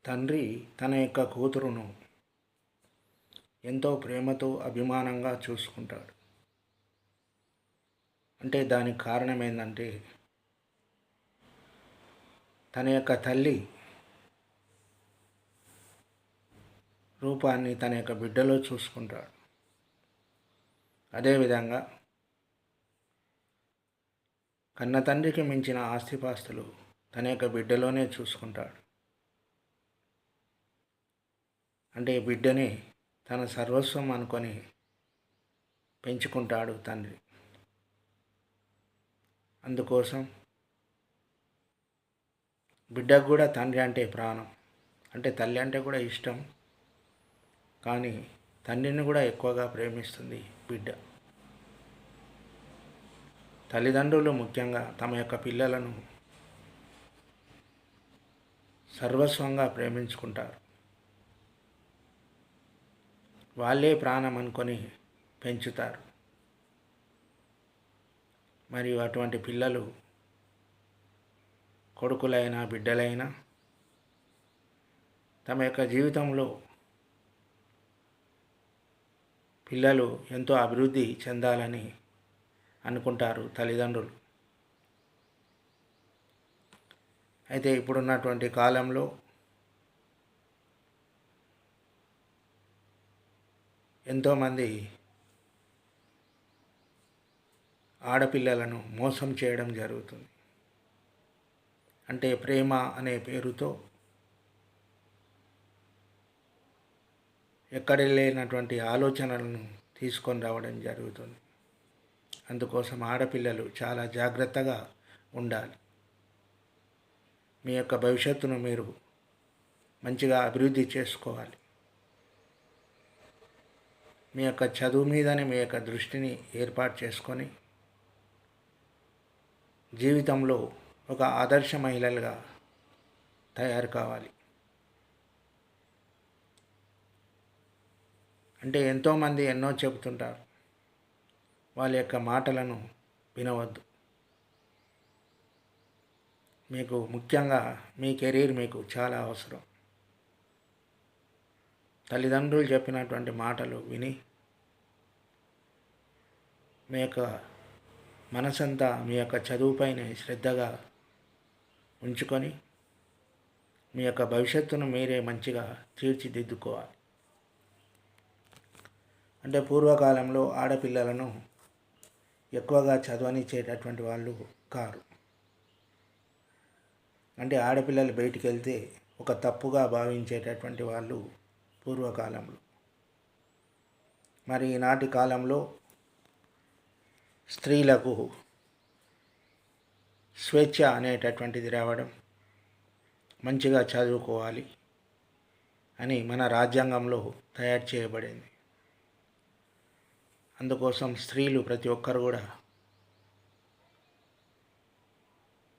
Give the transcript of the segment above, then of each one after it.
తండ్రి తన యొక్క కూతురును ఎంతో ప్రేమతో అభిమానంగా చూసుకుంటాడు. అంటే దానికి కారణం ఏంటంటే తన యొక్క తల్లి రూపాన్ని తన యొక్క బిడ్డలో చూసుకుంటాడు. అదేవిధంగా కన్న తండ్రికి మించిన ఆస్తిపాస్తులు తన యొక్క బిడ్డలోనే చూసుకుంటాడు. అంటే బిడ్డని తన సర్వస్వం అనుకొని పెంచుకుంటాడు తండ్రి. అందుకోసం బిడ్డకు కూడా తండ్రి అంటే ప్రాణం. అంటే తల్లి అంటే కూడా ఇష్టం, కానీ తండ్రిని కూడా ఎక్కువగా ప్రేమిస్తుంది బిడ్డ. తల్లిదండ్రులు ముఖ్యంగా తమ యొక్క పిల్లలను సర్వస్వంగా ప్రేమించుకుంటారు. వాళ్ళే ప్రాణం అనుకొని పెంచుతారు. మరియు అటువంటి పిల్లలు కొడుకులైనా బిడ్డలైనా తమ యొక్క జీవితంలో పిల్లలు ఎంతో అభివృద్ధి చెందాలని అనుకుంటారు తల్లిదండ్రులు. అయితే ఇప్పుడున్నటువంటి కాలంలో ఎంతోమంది ఆడపిల్లలను మోసం చేయడం జరుగుతుంది. అంటే ప్రేమ అనే పేరుతో ఎక్కడ లేనటువంటి ఆలోచనలను తీసుకొని రావడం జరుగుతుంది. అందుకోసం ఆడపిల్లలు చాలా జాగ్రత్తగా ఉండాలి. మీ యొక్క భవిష్యత్తును మీరు మంచిగా అభివృద్ధి చేసుకోవాలి. మీ యొక్క చదువు మీదనే మీ యొక్క దృష్టిని ఏర్పాటు చేసుకొని జీవితంలో ఒక ఆదర్శ మహిళలుగా తయారు కావాలి. అంటే ఎంతోమంది ఎన్నో చెబుతుంటారు, వాళ్ళ యొక్క మాటలను వినవద్దు. మీకు ముఖ్యంగా మీ కెరీర్ మీకు చాలా అవసరం. తల్లిదండ్రులు చెప్పినటువంటి మాటలు విని మీ యొక్క మనసంతా మీ యొక్క చదువుపైనే శ్రద్ధగా ఉంచుకొని మీ యొక్క భవిష్యత్తును మీరే మంచిగా తీర్చిదిద్దుకోవాలి. అంటే పూర్వకాలంలో ఆడపిల్లలను ఎక్కువగా చదవనిచ్చేటటువంటి వాళ్ళు కారు. అంటే ఆడపిల్లలు బయటికి వెళ్తే ఒక తప్పుగా భావించేటటువంటి వాళ్ళు పూర్వకాలంలో. మరి ఈనాటి కాలంలో స్త్రీలకు స్వేచ్ఛ అనేటటువంటిది రావడం, మంచిగా చదువుకోవాలి అని మన రాజ్యాంగంలో తయారు చేయబడింది. అందుకోసం స్త్రీలు ప్రతి ఒక్కరు కూడా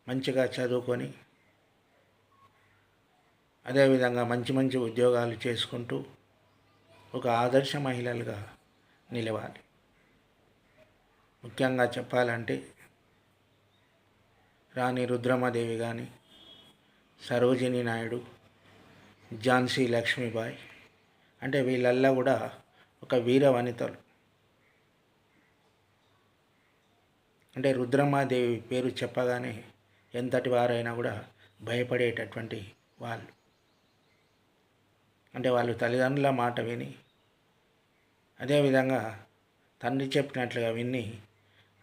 మంచిగా చదువుకొని అదేవిధంగా మంచి మంచి ఉద్యోగాలు చేసుకుంటూ ఒక ఆదర్శ మహిళలుగా నిలవాలి. ముఖ్యంగా చెప్పాలంటే రాణి రుద్రమదేవి కానీ, సరోజినీ నాయుడు, ఝాన్సీ లక్ష్మీబాయి, అంటే వీళ్ళల్లా కూడా ఒక వీర వనితలు. అంటే రుద్రమాదేవి పేరు చెప్పగానే ఎంతటి వారైనా కూడా భయపడేటటువంటి వాళ్ళు. అంటే వాళ్ళు తల్లిదండ్రుల మాట విని అదేవిధంగా తండ్రి చెప్పినట్లుగా విని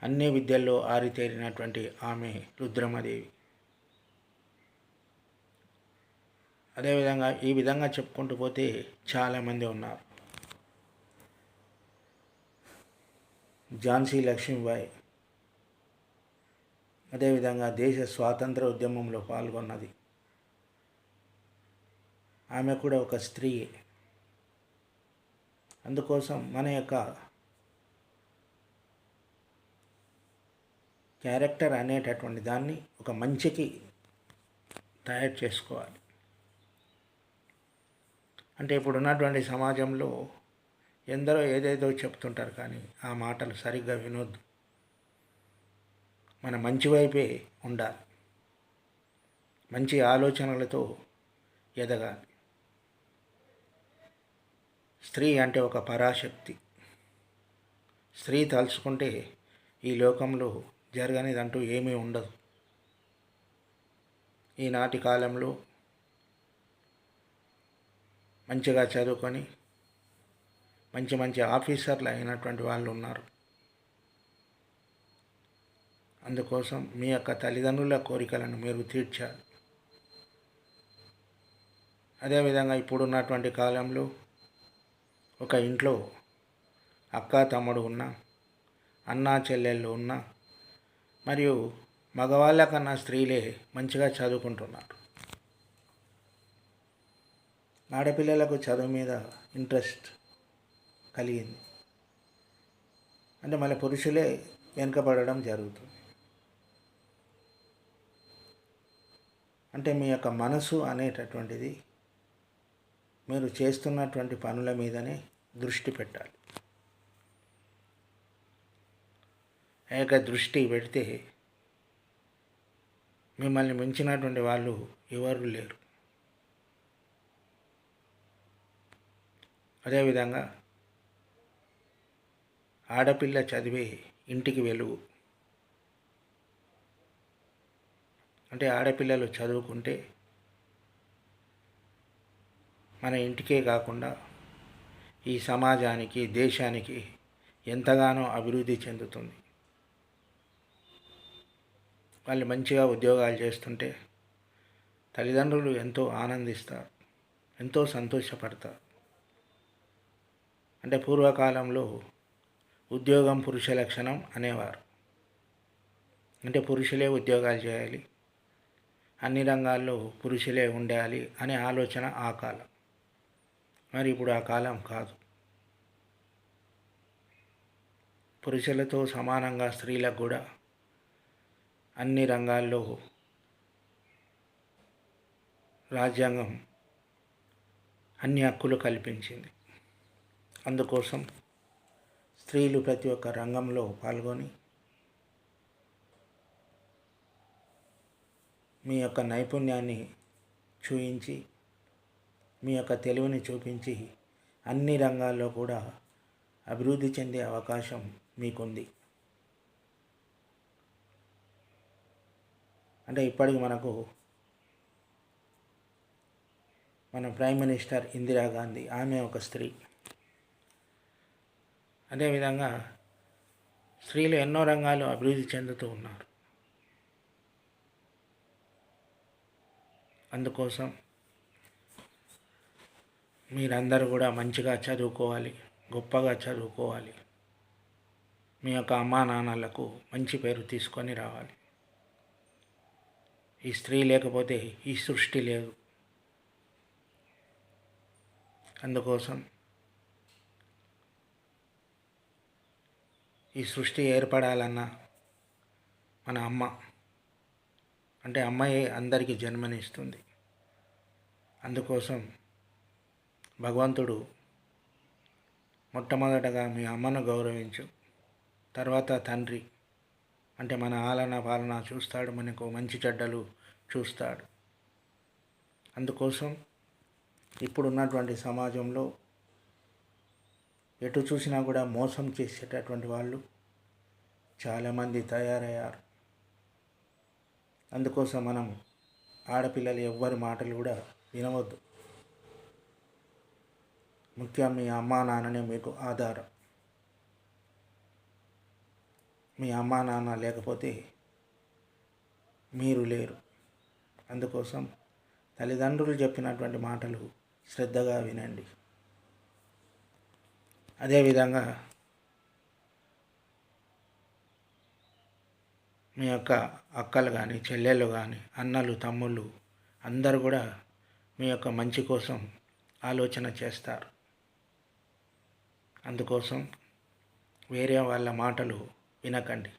అన్ని విద్యల్లో ఆరితేరినటువంటి ఆమె రుద్రమదేవి. అదేవిధంగా ఈ విధంగా చెప్పుకుంటూ పోతే చాలామంది ఉన్నారు. ఝాన్సీ లక్ష్మీబాయి అదేవిధంగా దేశ స్వాతంత్ర ఉద్యమంలో పాల్గొన్నది. ఆమె కూడా ఒక స్త్రీ. అందుకోసం మన యొక్క క్యారెక్టర్ అనేటటువంటి దాన్ని ఒక మంచికి తయారు చేసుకోవాలి. అంటే ఇప్పుడు ఉన్నటువంటి సమాజంలో ఎందరో ఏదేదో చెప్తుంటారు, కానీ ఆ మాటలు సరిగ్గా వినొద్దు. మన మంచి వైపే ఉండాలి. మంచి ఆలోచనలతో ఎదగాలి. స్త్రీ అంటే ఒక పరాశక్తి. స్త్రీ తలుచుకుంటే ఈ లోకంలో జరగనిదంటూ ఏమీ ఉండదు. ఈనాటి కాలంలో మంచిగా చదువుకొని మంచి మంచి ఆఫీసర్లు అయినటువంటి వాళ్ళు ఉన్నారు. అందుకోసం మీ యొక్క తల్లిదండ్రుల కోరికలను మీరు తీర్చాలి. అదేవిధంగా ఇప్పుడున్నటువంటి కాలంలో ఒక ఇంట్లో అక్క తమ్ముడు ఉన్న, అన్నా చెల్లెళ్ళు ఉన్న, మరియు మగవాళ్ళ కన్నా స్త్రీలే మంచిగా చదువుకుంటున్నారు. ఆడపిల్లలకు చదువు మీద ఇంట్రెస్ట్ కలిగింది అంటే మళ్ళీ పురుషులే వెనుకబడడం జరుగుతుంది. అంటే మీ యొక్క మనసు అనేటటువంటిది మీరు చేస్తున్నటువంటి పనుల మీదనే దృష్టి పెట్టాలి. ఏక దృష్టి పెడితే మిమ్మల్ని మించినటువంటి వాళ్ళు ఎవరు లేరు. అదేవిధంగా ఆడపిల్ల చదివే ఇంటికి వెలుగు. అంటే ఆడపిల్లలు చదువుకుంటే మన ఇంటికే కాకుండా ఈ సమాజానికి, దేశానికి ఎంతగానో అభివృద్ధి చెందుతుంది. వాళ్ళు మంచిగా ఉద్యోగాలు చేస్తుంటే తల్లిదండ్రులు ఎంతో ఆనందిస్తారు, ఎంతో సంతోషపడతారు. అంటే పూర్వకాలంలో ఉద్యోగం పురుష లక్షణం అనేవారు. అంటే పురుషులే ఉద్యోగాలు చేయాలి, అన్ని రంగాల్లో పురుషులే ఉండాలి అనే ఆలోచన ఆ కాలం. మరి ఇప్పుడు ఆ కాలం కాదు. పురుషులతో సమానంగా స్త్రీలకు కూడా అన్ని రంగాల్లో రాజ్యాంగం అన్ని హక్కులు కల్పించింది. అందుకోసం స్త్రీలు ప్రతి ఒక్క రంగంలో పాల్గొని మీ యొక్క నైపుణ్యాన్ని చూపించి, మీ యొక్క తెలివిని చూపించి అన్ని రంగాల్లో కూడా అభివృద్ధి చెందే అవకాశం మీకుంది. అంటే ఇప్పటికి మన ప్రైమ్ మినిస్టర్ ఇందిరాగాంధీ, ఆమె ఒక స్త్రీ. అదేవిధంగా స్త్రీలు ఎన్నో రంగాలు అభివృద్ధి చెందుతూ ఉన్నారు. అందుకోసం మీరందరూ కూడా మంచిగా చదువుకోవాలి, గొప్పగా చదువుకోవాలి. మీ యొక్క అమ్మా నాన్నలకు మంచి పేరు తీసుకొని రావాలి. ఈ స్త్రీ లేకపోతే ఈ సృష్టి లేదు. అందుకోసం ఈ సృష్టి ఏర్పడాలన్నా మన అమ్మ అంటే అమ్మాయి అందరికీ జన్మనిస్తుంది. అందుకోసం భగవంతుడు మొట్టమొదటగా మీ అమ్మను గౌరవించు, తర్వాత తండ్రి అంటే మన ఆలన పాలన చూస్తాడు, మనకు మంచి చెడ్డలు చూస్తాడు. అందుకోసం ఇప్పుడున్నటువంటి సమాజంలో ఎటు చూసినా కూడా మోసం చేసేటటువంటి వాళ్ళు చాలామంది తయారయ్యారు. అందుకోసం మనం ఆడపిల్లలు ఎవ్వరి మాటలు కూడా వినవద్దు. ముఖ్యం మీ అమ్మా నాన్ననే మీకు ఆధారం. మీ అమ్మా నాన్న లేకపోతే మీరు లేరు. అందుకోసం తల్లిదండ్రులు చెప్పినటువంటి మాటలు శ్రద్ధగా వినండి. అదేవిధంగా మీ యొక్క అక్కలు కానీ, చెల్లెళ్ళు కానీ, అన్నలు, తమ్ముళ్ళు అందరూ కూడా మీ యొక్క మంచి కోసం ఆలోచన చేస్తారు. అందుకోసం వేరే వాళ్ళ మాటలు వినకండి.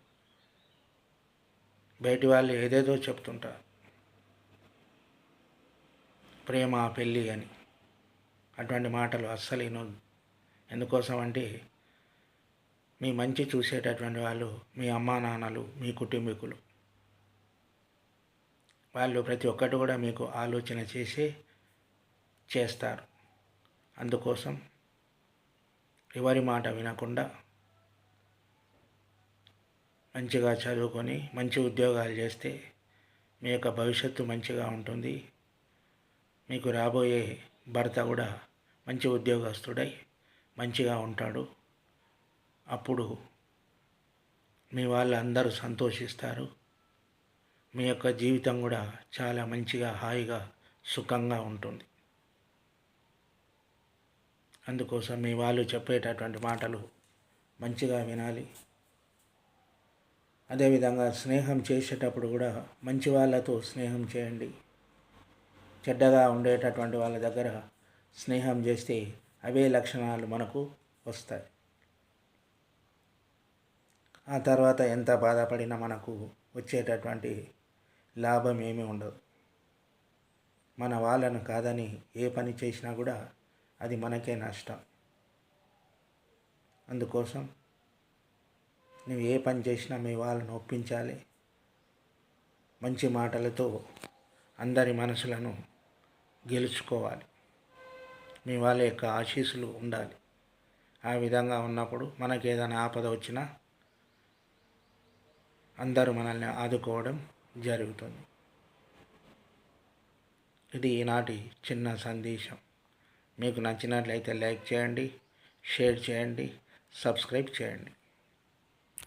బయటి వాళ్ళు ఏదేదో చెప్తుంటారు, ప్రేమ పెళ్ళి అని. అటువంటి మాటలు అస్సలు వినొద్దు. ఎందుకోసం అంటే మీ మంచి చూసేటటువంటి వాళ్ళు మీ అమ్మా నాన్నలు, మీ కుటుంబీకులు. వాళ్ళు ప్రతి ఒక్కటి కూడా మీకు ఆలోచన చేస్తారు. అందుకోసం ఎవరి మాట వినకుండా మంచిగా చదువుకొని మంచి ఉద్యోగాలు చేస్తే మీ యొక్క భవిష్యత్తు మంచిగా ఉంటుంది. మీకు రాబోయే భర్త కూడా మంచి ఉద్యోగస్తుడై మంచిగా ఉంటాడు. అప్పుడు మీ వాళ్ళందరూ సంతోషిస్తారు. మీ యొక్క జీవితం కూడా చాలా మంచిగా హాయిగా సుఖంగా ఉంటుంది. అందుకోసం మీ వాళ్ళు చెప్పేటటువంటి మాటలు మంచిగా వినాలి. అదేవిధంగా స్నేహం చేసేటప్పుడు కూడా మంచి వాళ్ళతో స్నేహం చేయండి. చెడ్డగా ఉండేటటువంటి వాళ్ళ దగ్గర స్నేహం చేస్తే అవే లక్షణాలు మనకు వస్తాయి. ఆ తర్వాత ఎంత బాధపడినా మనకు వచ్చేటటువంటి లాభం ఏమీ ఉండదు. మన వాళ్ళను కాదని ఏ పని చేసినా కూడా అది మనకే నష్టం. అందుకోసం నువ్వు ఏ పని చేసినా మీ వాళ్ళను ఒప్పించాలి. మంచి మాటలతో అందరి మనసులను గెలుచుకోవాలి. మీ వాళ్ళ యొక్క ఆశీస్సులు ఉండాలి. ఆ విధంగా ఉన్నప్పుడు మనకి ఏదైనా ఆపద వచ్చినా అందరూ మనల్ని ఆదుకోవడం జరుగుతుంది. ఇది ఈనాటి చిన్న సందేశం. మీకు నచ్చినట్లయితే లైక్ చేయండి, షేర్ చేయండి, సబ్స్క్రైబ్ చేయండి.